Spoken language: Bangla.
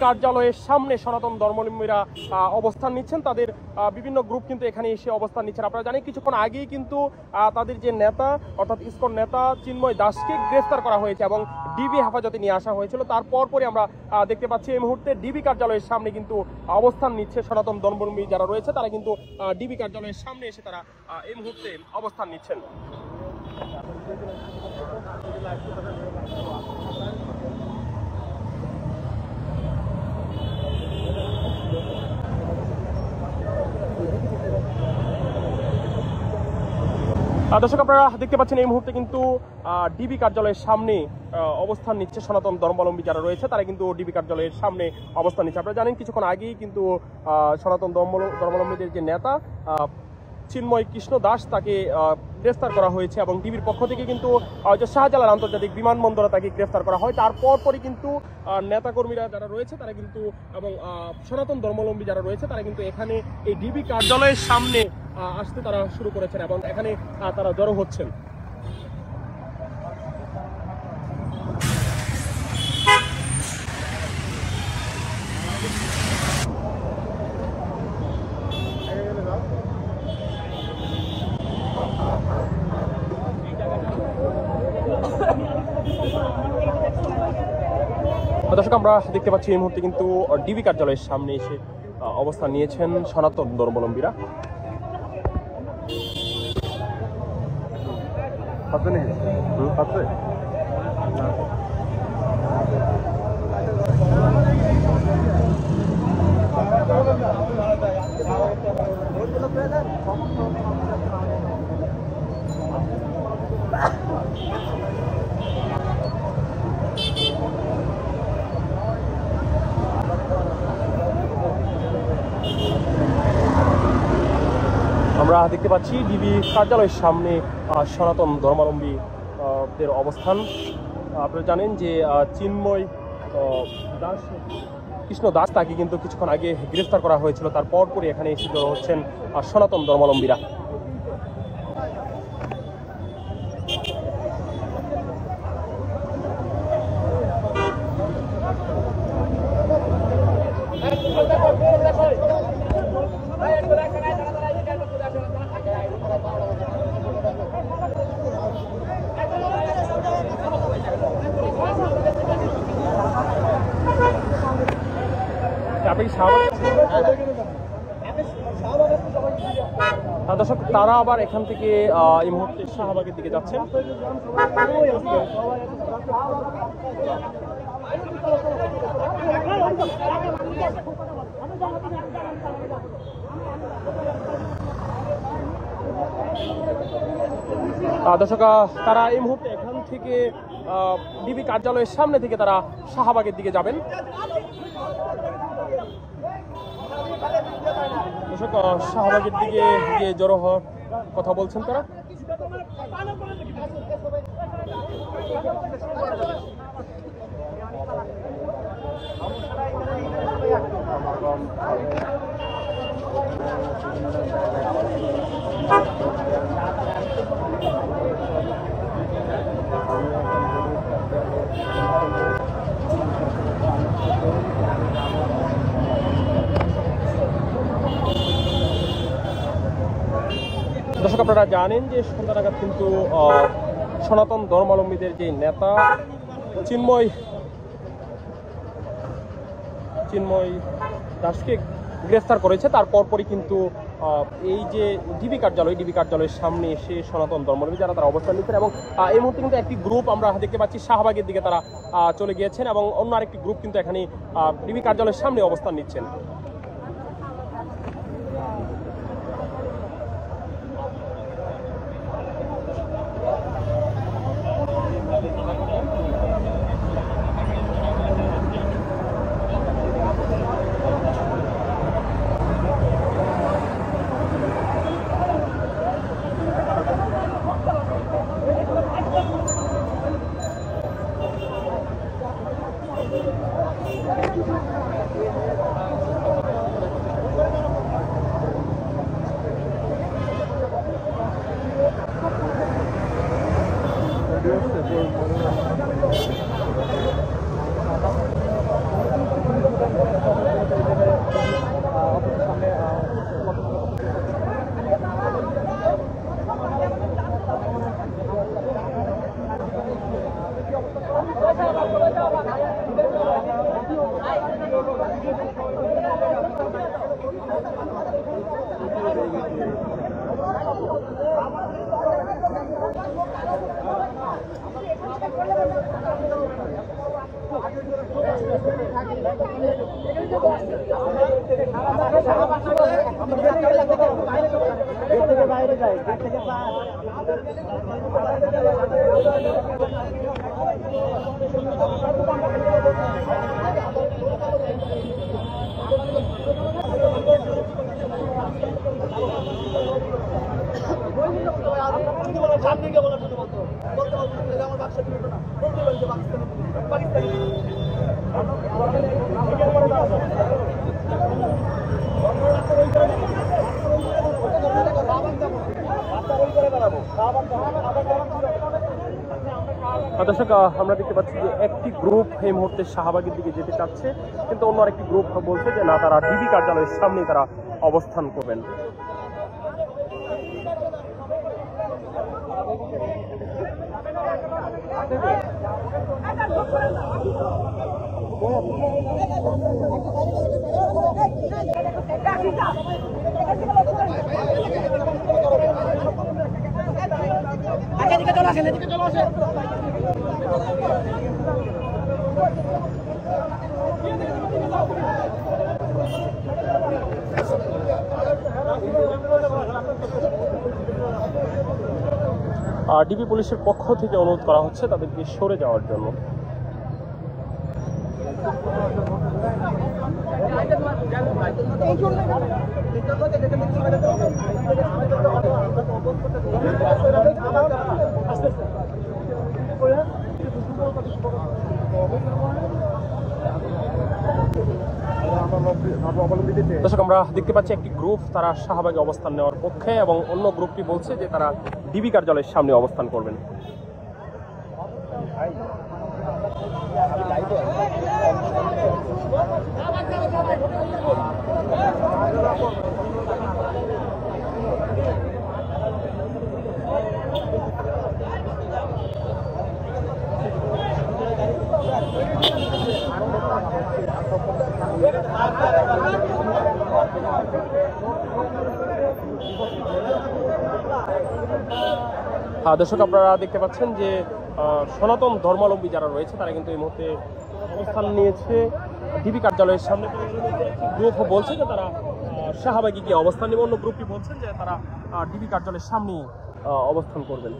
কার্যালয়ের সামনে সনাতন ধর্মাবলম্বীরা অবস্থান নিচ্ছেন। তাদের বিভিন্ন গ্রুপ কিন্তু এখানে এসে অবস্থান নিচ্ছেন। আপনারা জানেন কিছুক্ষণ আগেই কিন্তু তাদের যে নেতা অর্থাৎ ইসকন নেতা চিন্ময় দাসকে গ্রেফতার করা হয়েছে এবং ডিবি হেফাজতে নিয়ে আসা হয়েছিল। তারপর পরে আমরা দেখতে পাচ্ছি এই মুহূর্তে ডিবি কার্যালয়ের সামনে কিন্তু অবস্থান নিচ্ছে সনাতন ধর্মাবলম্বী যারা রয়েছে, তারা কিন্তু ডিবি কার্যালয়ের সামনে এসে তারা এই মুহূর্তে অবস্থান নিচ্ছেন। দর্শক আপনারা দেখতে পাচ্ছেন এই মুহূর্তে কিন্তু ডিবি কার্যালয়ের সামনে অবস্থান নিচ্ছে সনাতন ধর্মাবলম্বী যারা রয়েছে, তারা কিন্তু ডিবি কার্যালয়ের সামনে অবস্থান নিচ্ছে। আপনারা জানেন কিছুক্ষণ আগেই কিন্তু সনাতন ধর্মাবলম্বীদের যে নেতা চিন্ময় কৃষ্ণ দাস তাকে গ্রেফতার করা হয়েছে এবং ডিবির পক্ষ থেকে কিন্তু শাহজালাল আন্তর্জাতিক বিমানবন্দরে তাকে গ্রেফতার করা হয়। তারপর পরই কিন্তু নেতাকর্মীরা যারা রয়েছে তারা কিন্তু এবং সনাতন ধর্মাবলম্বী যারা রয়েছে তারা কিন্তু এখানে এই ডিবি কার্যালয়ের সামনে আসতে তারা শুরু করেছেন এবং এখানে তারা জড়ো হচ্ছেন। দর্শক আমরা দেখতে পাচ্ছি এই মুহূর্তে কিন্তু ডিবি কার্যালয়ের সামনে এসে অবস্থান নিয়েছেন সনাতন ধর্মাবলম্বীরা। আমরা দেখতে পাচ্ছি ডিবি কার্যালয়ের সামনে সনাতন ধর্মাবলম্বীদের অবস্থান। আপনারা জানেন যে চিন্ময় কৃষ্ণ দাস তাকে কিন্তু কিছুক্ষণ আগে গ্রেফতার করা হয়েছিল। তারপর পরে এখানে এসে জড়ো হচ্ছেন সনাতন ধর্মাবলম্বীরা। দর্শক তারা আবার এখান থেকে এই মুহূর্তে শাহবাগের দিকে যাচ্ছেন। দর্শক তারা এই মুহূর্তে এখান থেকে ডিবি কার্যালয়ের সামনে থেকে তারা শাহবাগের দিকে যাবেন। দর্শক শাহবাগের দিকে গিয়ে জড়ো হওয়ার কথা বলছেন তারা। দর্শক আপনারা জানেন যে সন্ধ্যা নাগাদ কিন্তু সনাতন ধর্মাবলম্বীদের যে নেতা চিন্ময় দাসকে গ্রেফতার করেছে। তারপর পরই কিন্তু এই যে ডিবি কার্যালয়ের সামনে এসে সনাতন ধর্মাবলম্বী যারা তারা অবস্থান নিচ্ছেন এবং এই মুহূর্তে কিন্তু একটি গ্রুপ আমরা দেখতে পাচ্ছি শাহবাগের দিকে তারা চলে গিয়েছেন এবং অন্য আরেকটি গ্রুপ কিন্তু এখানে ডিবি কার্যালয়ের সামনে অবস্থান নিচ্ছেন। বাইরে যাই থেকে সামনে গিয়ে বলার জন্য বলতে আমার বাক্সা দিল না বলতে বলছে পাকিস্তানি দর্শক, আমরা দেখতে পাচ্ছি যে একটি গ্রুপ এই মুহূর্তে শাহবাগের দিকে যেতে চাচ্ছে, কিন্তু অন্য আরেকটি গ্রুপ বলছে যে না, তারা ডিবি কার্যালয়ের সামনে তারা অবস্থান করবেন। ডিবি পুলিশের পক্ষ থেকে অনুরোধ করা হচ্ছে তাদেরকে সরে যাওয়ার জন্য। দর্শক, আমরা দেখতে পাচ্ছি একটি গ্রুপ তারা শাহবাগে অবস্থান নেওয়ার পক্ষে এবং অন্য গ্রুপটি বলছে যে তারা ডিবি কার্যালয়ের সামনে অবস্থান করবেন। দর্শক, আপনারা দেখতে পাচ্ছেন যে সনাতন ধর্মাবলম্বী যারা রয়েছে তারা কিন্তু এই মুহূর্তে অবস্থান নিয়েছে ডিবি কার্যালয়ের সামনে। গ্রুপ বলছে যে তারা শাহবাগে গিয়ে অবস্থান নেবে, অন্য গ্রুপটি বলছেন যে তারা ডিবি কার্যালয়ের সামনে অবস্থান করবেন।